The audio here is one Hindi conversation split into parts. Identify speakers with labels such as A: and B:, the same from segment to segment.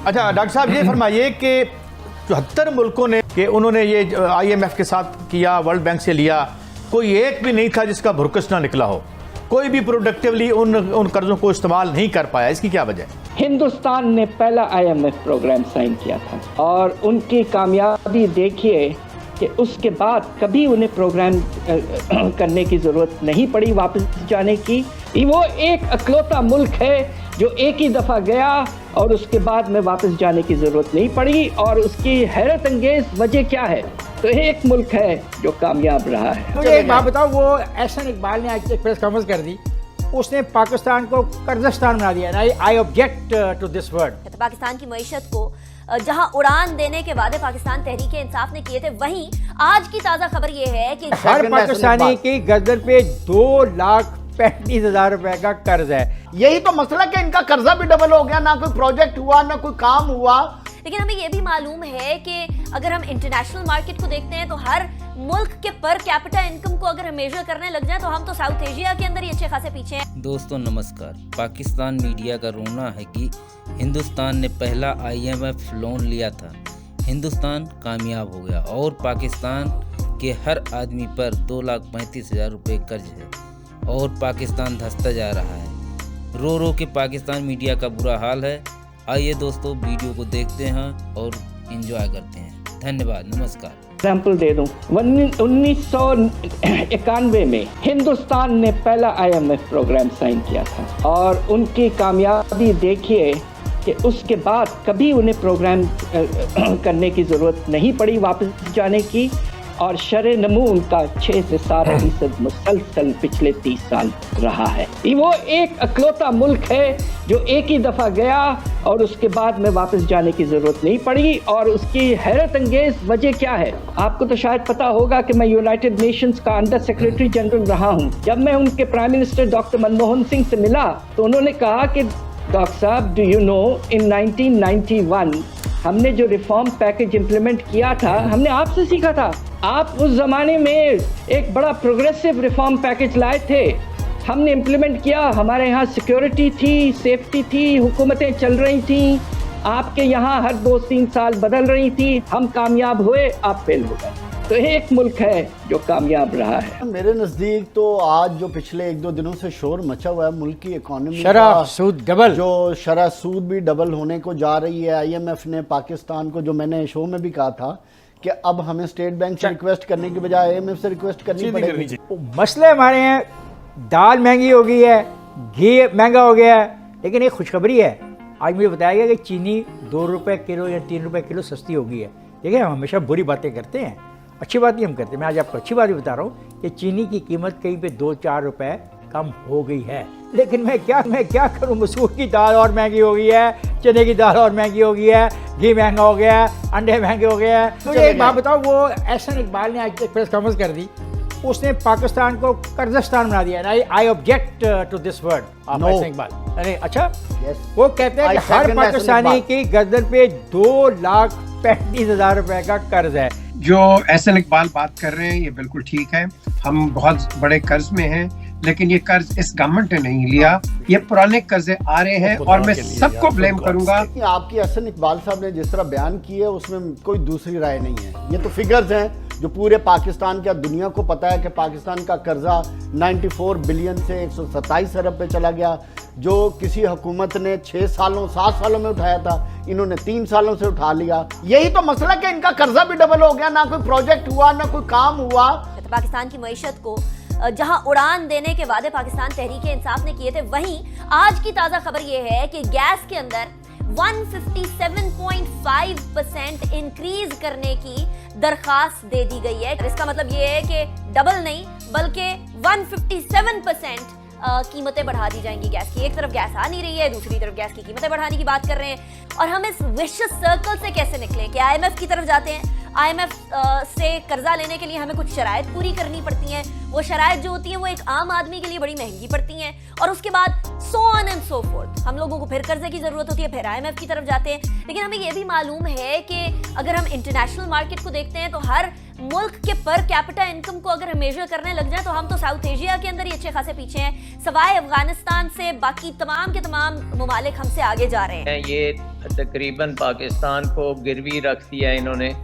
A: अच्छा डॉक्टर साहब ये फरमाइए कि 74 मुल्कों ने कि उन्होंने ये IMF के साथ किया, वर्ल्ड बैंक से लिया, कोई एक भी नहीं था जिसका भुरकस ना निकला हो, कोई भी प्रोडक्टिवली उन कर्जों को इस्तेमाल नहीं कर पाया। इसकी क्या वजह है?
B: हिंदुस्तान ने पहला IMF प्रोग्राम साइन किया था और उनकी कामयाबी देखिए कि उसके बाद कभी उन्हें प्रोग्राम करने की ज़रूरत नहीं पड़ी वापस जाने की। वो एक अकलौता मुल्क है जो एक ही दफ़ा गया और उसके बाद में वापस जाने की ज़रूरत नहीं पड़ी। और उसकी हैरत अंगेज़ वजह क्या है? तो एक मुल्क है जो कामयाब रहा है।
C: मुझे एक बात बताओ, वो एहसन इकबाल ने आज एक प्रेस कॉन्फ्रेंस कर दी, उसने पाकिस्तान को कर्जस्तान बना दिया। I object to this word.
D: तो पाकिस्तान की मईशत को जहां उड़ान देने के वादे पाकिस्तान तहरीक इंसाफ ने किए थे, वहीं आज की ताजा खबर ये है कि
C: हर पाकिस्तानी की गर्दन पे 2,35,000 रुपए का कर्ज है।
E: यही तो मसला कि इनका कर्जा भी डबल हो गया, ना कोई प्रोजेक्ट हुआ ना कोई काम हुआ।
D: लेकिन हमें यह भी मालूम है कि अगर हम इंटरनेशनल मार्केट को देखते हैं तो हर मुल्क के पर कैपिटा इनकम को अगर हम मेजर करने लग जाएं तो हम तो साउथ एशिया के अंदर ही अच्छे खासे पीछे हैं।
F: दोस्तों नमस्कार। पाकिस्तान मीडिया का रोना है कि हिंदुस्तान ने पहला IMF लोन लिया था, हिंदुस्तान कामयाब हो गया और पाकिस्तान के हर आदमी पर 2,35,000 रुपये कर्ज है और पाकिस्तान धंसता जा रहा है। रो रो के पाकिस्तान मीडिया का बुरा हाल है। आइए दोस्तों वीडियो को देखते हैं और एंजॉय करते हैं। धन्यवाद, नमस्कार।
B: एग्जाम्पल दे दूं, 1991 में हिंदुस्तान ने पहला IMF प्रोग्राम साइन किया था और उनकी कामयाबी देखिए कि उसके बाद कभी उन्हें प्रोग्राम करने की ज़रूरत नहीं पड़ी वापस जाने की। और शरे नमू उनका 6 से 7% मुसलसल पिछले 30 साल रहा है। वो एक अकलौता मुल्क है जो एक ही दफ़ा गया और उसके बाद में वापस जाने की ज़रूरत नहीं पड़ी। और उसकी हैरत अंगेज़ वजह क्या है? आपको तो शायद पता होगा कि मैं यूनाइटेड नेशंस का अंडर सेक्रेटरी जनरल रहा हूँ। जब मैं उनके prime minister doctor Manmohan Singh से मिला तो उन्होंने कहा कि डॉक्टर साहब, डू यू नो, इन 1991 हमने जो रिफॉर्म पैकेज इम्प्लीमेंट किया था, हमने आपसे सीखा था। आप उस ज़माने में एक बड़ा प्रोग्रेसिव रिफॉर्म पैकेज लाए थे, हमने इम्प्लीमेंट किया। हमारे यहाँ सिक्योरिटी थी, सेफ्टी थी, हुकूमतें चल रही थी। आपके यहाँ हर 2-3 साल बदल रही थी। हम कामयाब हुए, आप फेल हो गए। तो एक मुल्क है जो कामयाब रहा है।
E: मेरे नज़दीक तो आज जो पिछले 1-2 दिनों से शोर मचा हुआ है मुल्क की इकोनॉमी,
C: शरह सूद डबल,
E: जो शरह सूद भी डबल होने को जा रही है। IMF ने पाकिस्तान को, जो मैंने शो में भी कहा था कि अब हमें स्टेट बैंक से रिक्वेस्ट करने की बजाय IMF से रिक्वेस्ट करनी पड़ेगी।
C: मसले हमारे हैं, दाल महंगी हो गई है, घी महंगा हो गया है। लेकिन एक खुशखबरी है, आज मुझे बताया गया कि चीनी 2 रुपये किलो या 3 रुपये किलो सस्ती हो गई है। देखिए, हम हमेशा बुरी बातें करते हैं, अच्छी बात ही हम करते हैं। मैं आज आपको अच्छी बात ही बता रहा हूँ कि चीनी की कीमत कहीं पे 2-4 रुपये कम हो गई है। लेकिन मैं क्या करूँ, मसूर की दाल और महंगी हो गई है, चने की दाल और महंगी हो गई है, घी महंगा हो गया है, अंडे महंगे हो गए हैं। मुझे एक बात बताओ, वो एहसन इकबाल ने आज एक प्रेस कॉन्फ्रेंस कर दी, उसने पाकिस्तान को कर्जस्तान बना दिया। I object to this word. Ahsan Iqbal, अरे अच्छा, वो कहते हैं कि हर पाकिस्तानी की गर्दन पे 2,35,000 रुपए का कर्ज है।
G: जो एहसन इकबाल बात कर रहे हैं ये बिल्कुल ठीक है। हम बहुत बड़े कर्ज में हैं, लेकिन ये कर्ज इस गवर्नमेंट ने नहीं लिया, ये पुराने कर्जे आ रहे हैं और मैं सबको ब्लेम करूंगा।
E: आपकी एहसन इकबाल साहब ने जिस तरह बयान किया उसमें कोई दूसरी राय नहीं है। ये तो फिगर्स हैं जो पूरे पाकिस्तान की दुनिया को पता है कि पाकिस्तान का कर्जा 94 बिलियन से 127 अरब पे चला गया, जो किसी हुकूमत ने 6 सालों 7 सालों में उठाया था, इन्होंने 3 सालों से उठा लिया। यही तो मसला कि इनका कर्जा भी डबल हो गया, ना कोई प्रोजेक्ट हुआ ना कोई काम हुआ।
D: पाकिस्तान की मईशत को जहां उड़ान देने के वादे पाकिस्तान तहरीक इंसाफ ने किए थे, वहीं आज की ताजा खबर यह है कि गैस के अंदर 157.5% इंक्रीज करने की दरखास्त दे दी गई है। इसका मतलब ये है कि डबल नहीं बल्कि 157% कीमतें बढ़ा दी जाएंगी गैस की। एक तरफ गैस आ नहीं रही है, दूसरी तरफ गैस की कीमतें बढ़ाने की बात कर रहे हैं। और हम इस विशियस सर्कल से कैसे निकलें कि IMF की तरफ जाते हैं, IMF से कर्जा लेने के लिए हमें कुछ शराइत पूरी करनी पड़ती हैं। वो शराइत जो होती हैं वो एक आम आदमी के लिए बड़ी महंगी पड़ती हैं और उसके बाद so on and so forth हम लोगों को फिर कर्जे की जरूरत होती है, फिर IMF की तरफ जाते हैं। लेकिन हमें यह भी मालूम है कि अगर हम इंटरनेशनल मार्केट को देखते हैं तो हर मुल्क के पर कैपिटा इनकम को अगर हम मेजर करने लग जाए तो हम तो साउथ एशिया के अंदर ही अच्छे खासे पीछे हैं। सवाए अफगानिस्तान से बाकी तमाम के तमाम ममालिक हमसे आगे जा रहे हैं।
H: ये तकरीबन पाकिस्तान को गिरवी रख दिया इन्होंने,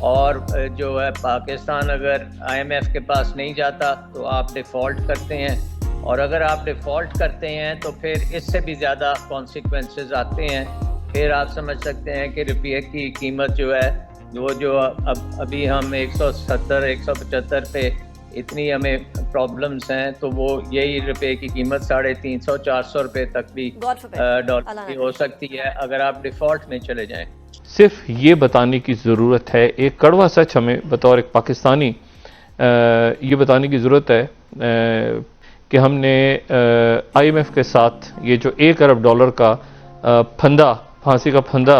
H: और जो है पाकिस्तान अगर IMF के पास नहीं जाता तो आप डिफ़ॉल्ट करते हैं, और अगर आप डिफ़ॉल्ट करते हैं तो फिर इससे भी ज़्यादा कॉन्सिक्वेंसेस आते हैं। फिर आप समझ सकते हैं कि रुपये की कीमत जो है वो जो अभी हम 170 175 पे इतनी हमें प्रॉब्लम्स हैं, तो वो यही रुपये की कीमत 350 400 रुपये तक भी डॉलर की हो सकती है अगर आप डिफ़ॉल्ट में चले जाएं।
I: सिर्फ ये बताने की ज़रूरत है, एक कड़वा सच हमें बतौर एक पाकिस्तानी ये बताने की ज़रूरत है कि हमने IMF के साथ ये जो $1 अरब का फंदा, फांसी का फंदा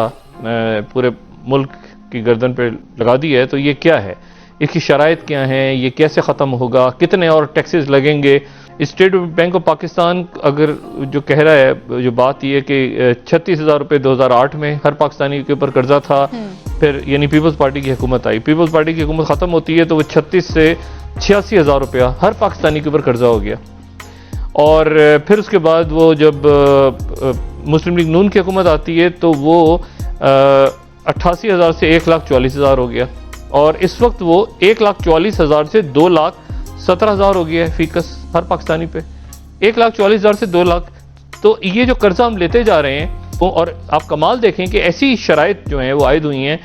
I: पूरे मुल्क की गर्दन पे लगा दी है, तो ये क्या है, इसकी शराइत क्या हैं, ये कैसे ख़त्म होगा, कितने और टैक्सेस लगेंगे। स्टेट बैंक ऑफ पाकिस्तान अगर जो कह रहा है, जो बात ये कि 36,000 रुपये 2008 में हर पाकिस्तानी के ऊपर कर्जा था, फिर यानी पीपल्स पार्टी की हुकूमत आई, पीपल्स पार्टी की हुकूमत ख़त्म होती है तो वो 36 से 86,000 रुपया हर पाकिस्तानी के ऊपर कर्जा हो गया। और फिर उसके बाद वो जब मुस्लिम लीग नून की हुकूमत आती है तो वो 88,000 से 1,40,000 हो गया, और इस वक्त वो 1,40,000 से 2,17,000 हो गया है फीकस हर पाकिस्तानी पे। 1,40,000 से 2 लाख, तो ये जो कर्जा हम लेते जा रहे हैं, और आप कमाल देखें कि ऐसी शराइत जो हैं वो आयद हुई हैं